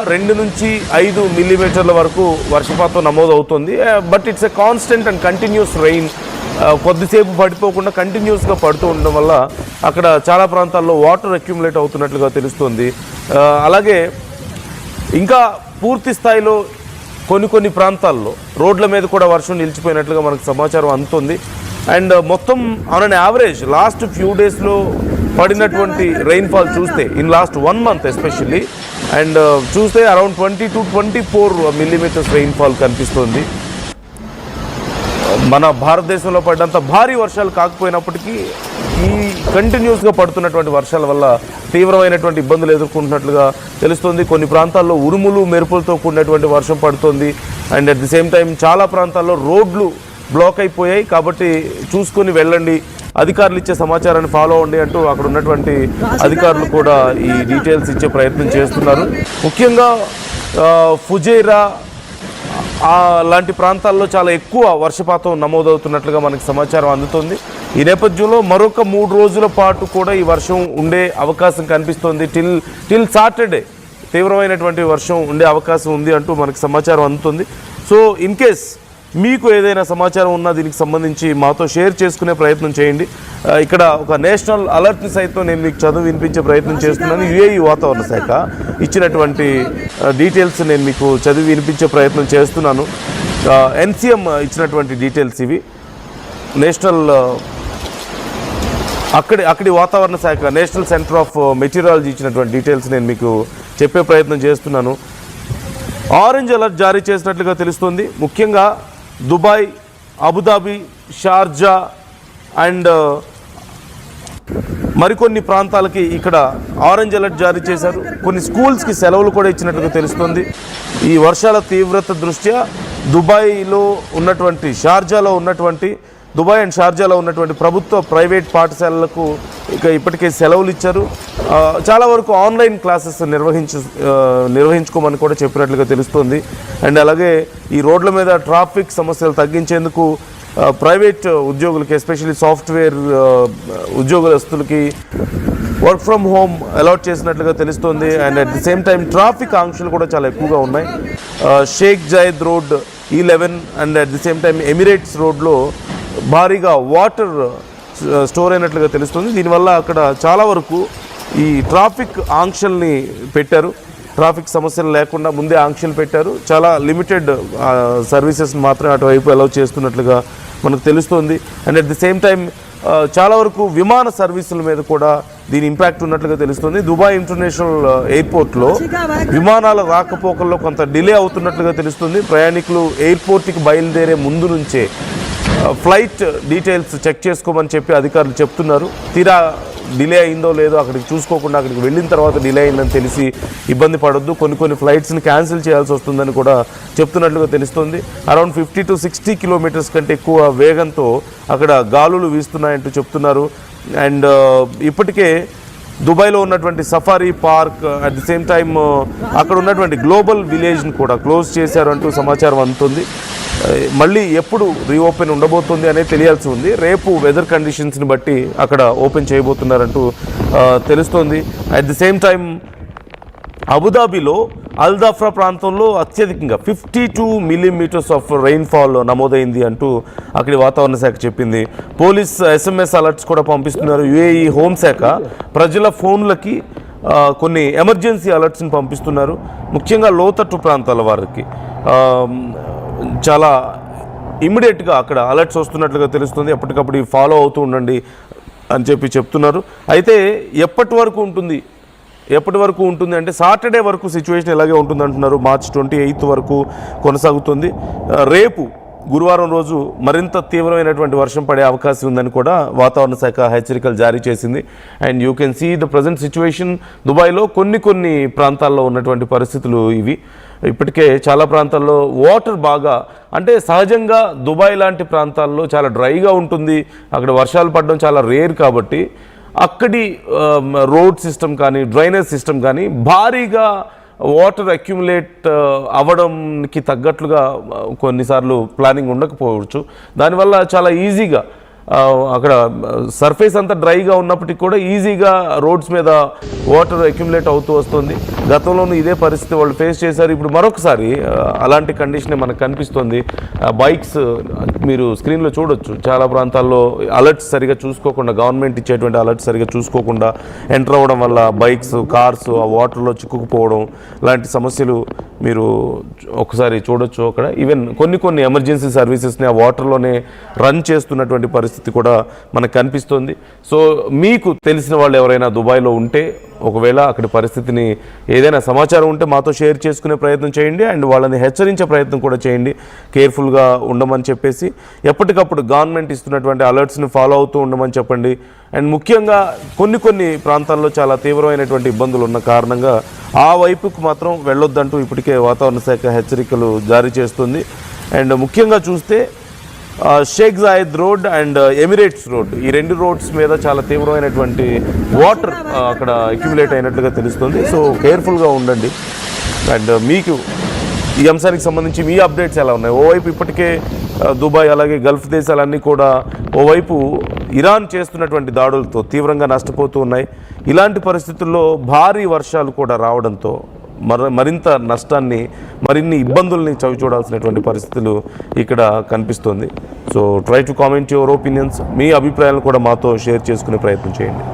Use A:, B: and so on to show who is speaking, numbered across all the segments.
A: 2 నుంచి 5 మిల్లీమీటర్ల వరకు వర్షపాతం నమోదవుతుంది. But it's a constant and continuous rain. కొద్దిసేపు పడిపోకుండా కంటిన్యూస్గా పడుతూ ఉండడం వల్ల అక్కడ చాలా ప్రాంతాల్లో వాటర్ అక్యుములేట్ అవుతున్నట్లుగా తెలుస్తుంది. అలాగే ఇంకా పూర్తి స్థాయిలో కొన్ని ప్రాంతాల్లో రోడ్ల మీద కూడా వర్షం నిలిచిపోయినట్లుగా మనకు సమాచారం అందుతుంది. అండ్ మొత్తం on an average last few డేస్లో పడినటువంటి రెయిన్ఫాల్ చూస్తే in last 1 month especially and చూస్తే అరౌండ్ 20 to 24 మిల్లీమీటర్స్ రెయిన్ఫాల్ కనిపిస్తుంది. మన భారతదేశంలో పడ్డంత భారీ వర్షాలు కాకపోయినప్పటికీ ఈ కంటిన్యూస్గా పడుతున్నటువంటి వర్షాల వల్ల తీవ్రమైనటువంటి ఇబ్బందులు ఎదుర్కొంటున్నట్లుగా తెలుస్తుంది. కొన్ని ప్రాంతాల్లో ఉరుములు మెరుపులతో కూడినటువంటి వర్షం పడుతుంది. And at the same time చాలా ప్రాంతాల్లో రోడ్లు బ్లాక్ అయిపోయాయి. కాబట్టి చూసుకొని వెళ్ళండి, అధికారులు ఇచ్చే సమాచారాన్ని ఫాలో అవ్వండి అంటూ అక్కడ ఉన్నటువంటి అధికారులు కూడా ఈ డీటెయిల్స్ ఇచ్చే ప్రయత్నం చేస్తున్నారు. ముఖ్యంగా ఫుజైరా లాంటి ప్రాంతాల్లో చాలా ఎక్కువ వర్షపాతం నమోదవుతున్నట్లుగా మనకి సమాచారం అందుతుంది. ఈ నేపథ్యంలో మరొక 3 రోజుల పాటు కూడా ఈ వర్షం ఉండే అవకాశం కనిపిస్తోంది. టిల్ సాటర్డే తీవ్రమైనటువంటి వర్షం ఉండే అవకాశం ఉంది అంటూ మనకి సమాచారం అందుతుంది. సో ఇన్ కేస్ మీకు ఏదైనా సమాచారం ఉన్నా దీనికి సంబంధించి మాతో షేర్ చేసుకునే ప్రయత్నం చేయండి. ఇక్కడ ఒక నేషనల్ అలర్ట్ని సైతం నేను మీకు చదువు వినిపించే ప్రయత్నం చేస్తున్నాను. యుఏఈ వాతావరణ శాఖ ఇచ్చినటువంటి డీటెయిల్స్ నేను మీకు చదివి వినిపించే ప్రయత్నం చేస్తున్నాను. ఎన్సీఎం ఇచ్చినటువంటి డీటెయిల్స్ ఇవి. నేషనల్ అక్కడి వాతావరణ శాఖ నేషనల్ సెంటర్ ఆఫ్ మెటీరియాలజీ ఇచ్చినటువంటి డీటెయిల్స్ నేను మీకు చెప్పే ప్రయత్నం చేస్తున్నాను. ఆరెంజ్ అలర్ట్ జారీ చేసినట్లుగా తెలుస్తుంది. ముఖ్యంగా దుబాయ్, అబుదాబి, షార్జా అండ్ మరికొన్ని ప్రాంతాలకి ఇక్కడ ఆరెంజ్ అలర్ట్ జారీ చేశారు. కొన్ని స్కూల్స్కి సెలవులు కూడా ఇచ్చినట్లుగా తెలుస్తుంది. ఈ వర్షాల తీవ్రత దృష్ట్యా దుబాయ్లో ఉన్నటువంటి దుబాయ్ అండ్ షార్జాలో ఉన్నటువంటి ప్రభుత్వ ప్రైవేట్ పాఠశాలలకు ఇక ఇప్పటికే సెలవులు ఇచ్చారు. చాలా వరకు ఆన్లైన్ క్లాసెస్ నిర్వహించుకోమని కూడా చెప్పినట్లుగా తెలుస్తుంది. అండ్ అలాగే ఈ రోడ్ల మీద ట్రాఫిక్ సమస్యలు తగ్గించేందుకు ప్రైవేట్ ఉద్యోగులకి ఎస్పెషల్లీ సాఫ్ట్వేర్ ఉద్యోగస్తులకి వర్క్ ఫ్రమ్ హోమ్ అలాట్ చేసినట్లుగా తెలుస్తుంది. And at the same time traffic ఆంక్షలు కూడా చాలా ఎక్కువగా ఉన్నాయి. Sheikh Zayed Road E11 and at the same time Emirates రోడ్లో భారీగా వాటర్ స్టోర్ అయినట్లుగా తెలుస్తుంది. దీనివల్ల అక్కడ చాలా వరకు ఈ ట్రాఫిక్ ఆంక్షల్ని పెట్టారు. ట్రాఫిక్ సమస్యలు లేకుండా ముందే ఆంక్షలు పెట్టారు. చాలా లిమిటెడ్ సర్వీసెస్ని మాత్రమే అటువైపు అలౌ చేస్తున్నట్లుగా మనకు తెలుస్తుంది. And at the same time చాలా వరకు విమాన సర్వీసుల మీద కూడా దీని ఇంపాక్ట్ ఉన్నట్లుగా తెలుస్తుంది. దుబాయ్ ఇంటర్నేషనల్ ఎయిర్పోర్ట్లో విమానాల రాకపోకల్లో కొంత డిలే అవుతున్నట్లుగా తెలుస్తుంది. ప్రయాణికులు ఎయిర్పోర్ట్కి బయలుదేరే ముందు నుంచే ఫ్లైట్ డీటెయిల్స్ చెక్ చేసుకోమని చెప్పి అధికారులు చెప్తున్నారు. తీరా డిలే అయిందో లేదో అక్కడికి చూసుకోకుండా అక్కడికి వెళ్ళిన తర్వాత డిలే అయిందని తెలిసి ఇబ్బంది పడొద్దు. కొన్ని ఫ్లైట్స్ని క్యాన్సిల్ చేయాల్సి వస్తుందని కూడా చెప్తున్నట్లుగా తెలుస్తుంది. అరౌండ్ 50 to 60 కిలోమీటర్స్ కంటే ఎక్కువ వేగంతో అక్కడ గాలులు వీస్తున్నాయంటూ చెప్తున్నారు. అండ్ ఇప్పటికే దుబాయ్లో ఉన్నటువంటి safari park at the same time అక్కడ ఉన్నటువంటి గ్లోబల్ విలేజ్ని కూడా క్లోజ్ చేశారు అంటూ సమాచారం అందుతుంది. మళ్ళీ ఎప్పుడు రీఓపెన్ ఉండబోతుంది అనేది తెలియాల్సి ఉంది. రేపు వెదర్ కండిషన్స్ని బట్టి అక్కడ ఓపెన్ చేయబోతున్నారంటూ తెలుస్తోంది. అట్ ది సేమ్ టైం అబుదాబిలో అల్దాఫ్రా ప్రాంతంలో అత్యధికంగా 52 మిల్లీమీటర్స్ ఆఫ్ రెయిన్ఫాల్ నమోదైంది అంటూ అక్కడి వాతావరణ శాఖ చెప్పింది. పోలీస్ SMS అలర్ట్స్ కూడా పంపిస్తున్నారు. యుఏఈ హోంశాఖ ప్రజల ఫోన్లకి కొన్ని ఎమర్జెన్సీ అలర్ట్స్ని పంపిస్తున్నారు. ముఖ్యంగా లోతట్టు ప్రాంతాల వారికి చాలా ఇమ్మీడియట్గా అక్కడ అలర్ట్స్ వస్తున్నట్లుగా తెలుస్తుంది. ఎప్పటికప్పుడు ఫాలో అవుతూ ఉండండి అని చెప్తున్నారు. అయితే ఎప్పటి వరకు ఉంటుంది అంటే సాటర్డే వరకు సిచ్యువేషన్ ఇలాగే ఉంటుంది అంటున్నారు. మార్చ్ 28 వరకు కొనసాగుతుంది. రేపు గురువారం రోజు మరింత తీవ్రమైనటువంటి వర్షం పడే అవకాశం ఉందని కూడా వాతావరణ శాఖ హెచ్చరికలు జారీ చేసింది. And you can see the present situation దుబాయ్లో కొన్ని ప్రాంతాల్లో ఉన్నటువంటి పరిస్థితులు ఇవి. ఇప్పటికే చాలా ప్రాంతాల్లో వాటర్ బాగా అంటే సహజంగా దుబాయ్ లాంటి ప్రాంతాల్లో చాలా డ్రైగా ఉంటుంది. అక్కడ వర్షాలు పడడం చాలా రేర్ కాబట్టి అక్కడి రోడ్ సిస్టమ్ కానీ డ్రైనేజ్ సిస్టమ్ కానీ భారీగా వాటర్ అక్యుములేట్ అవ్వడంకి తగ్గట్లుగా కొన్నిసార్లు ప్లానింగ్ ఉండకపోవచ్చు. దానివల్ల చాలా ఈజీగా అక్కడ సర్ఫేస్ అంతా డ్రైగా ఉన్నప్పటికీ కూడా ఈజీగా రోడ్స్ మీద వాటర్ అక్యుములేట్ అవుతూ వస్తుంది. గతంలోనూ ఇదే పరిస్థితి వాళ్ళు ఫేస్ చేశారు. ఇప్పుడు మరొకసారి అలాంటి కండిషనే మనకు కనిపిస్తుంది. బైక్స్ మీరు స్క్రీన్లో చూడొచ్చు, చాలా ప్రాంతాల్లో అలర్ట్స్ సరిగా చూసుకోకుండా, గవర్నమెంట్ ఇచ్చేటువంటి అలర్ట్స్ సరిగా చూసుకోకుండా ఎంటర్ అవ్వడం వల్ల బైక్స్, కార్స్ ఆ వాటర్లో చిక్కుకుపోవడం లాంటి సమస్యలు మీరు ఒకసారి చూడొచ్చు. అక్కడ ఈవెన్ కొన్ని ఎమర్జెన్సీ సర్వీసెస్ని ఆ వాటర్లోనే రన్ చేస్తున్నటువంటి పరిస్థితి కూడా మనకు కనిపిస్తుంది. సో మీకు తెలిసిన వాళ్ళు ఎవరైనా దుబాయ్లో ఉంటే, ఒకవేళ అక్కడి పరిస్థితిని ఏదైనా సమాచారం ఉంటే మాతో షేర్ చేసుకునే ప్రయత్నం చేయండి. అండ్ వాళ్ళని హెచ్చరించే ప్రయత్నం కూడా చేయండి, కేర్ఫుల్గా ఉండమని చెప్పేసి. ఎప్పటికప్పుడు గవర్నమెంట్ ఇస్తున్నటువంటి అలర్ట్స్ని ఫాలో అవుతూ ఉండమని చెప్పండి. అండ్ ముఖ్యంగా కొన్ని ప్రాంతాల్లో చాలా తీవ్రమైనటువంటి ఇబ్బందులు ఉన్న కారణంగా ఆ వైపుకు మాత్రం వెళ్ళొద్దంటూ ఇప్పటికే వాతావరణ శాఖ హెచ్చరికలు జారీ చేస్తుంది. అండ్ ముఖ్యంగా చూస్తే Sheikh Zayed Road and Emirates Road, ఈ రెండు రోడ్స్ మీద చాలా తీవ్రమైనటువంటి వాటర్ అక్కడ అక్యుములేట్ అయినట్లుగా తెలుస్తుంది. సో కేర్ఫుల్గా ఉండండి. అండ్ మీకు ఈ అంశానికి సంబంధించి మీ అప్డేట్స్ ఎలా ఉన్నాయి? ఓవైపు ఇప్పటికే దుబాయ్ అలాగే గల్ఫ్ దేశాలన్నీ కూడా ఓవైపు ఇరాన్ చేస్తున్నటువంటి దాడులతో తీవ్రంగా నష్టపోతూ ఉన్నాయి. ఇలాంటి పరిస్థితుల్లో భారీ వర్షాలు కూడా రావడంతో మరింత నష్టాన్ని, మరిన్ని ఇబ్బందుల్ని చవి చూడాల్సినటువంటి పరిస్థితులు ఇక్కడ కనిపిస్తుంది. So try to comment your opinions. మీ అభిప్రాయాలను కూడా మాతో షేర్ చేసుకునే ప్రయత్నం చేయండి.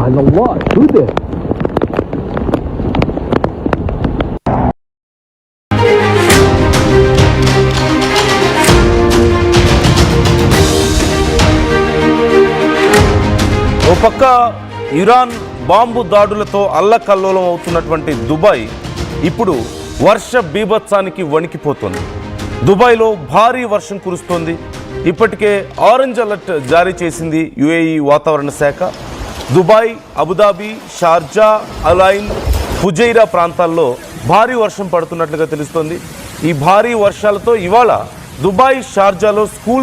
B: على الله شو ده؟
A: ఓ పక్క ఇరాన్ బాంబు దాడులతో అల్లకల్లోలం అవుతున్నటువంటి దుబాయ్ ఇప్పుడు వర్ష బీభత్సానికి వణికిపోతుంది. దుబాయ్లో భారీ వర్షం కురుస్తోంది. ఇప్పటికే ఆరెంజ్ అలర్ట్ జారీ చేసింది యుఏఈ వాతావరణ శాఖ. Dubai, Abu Dhabi, Sharjah, align, Fujairah ప్రాంతాల్లో భారీ వర్షం పడుతున్నట్లుగా తెలుస్తోంది. ఈ భారీ వర్షాలతో ఇవాళ దుబాయ్, షార్జాలో స్కూల్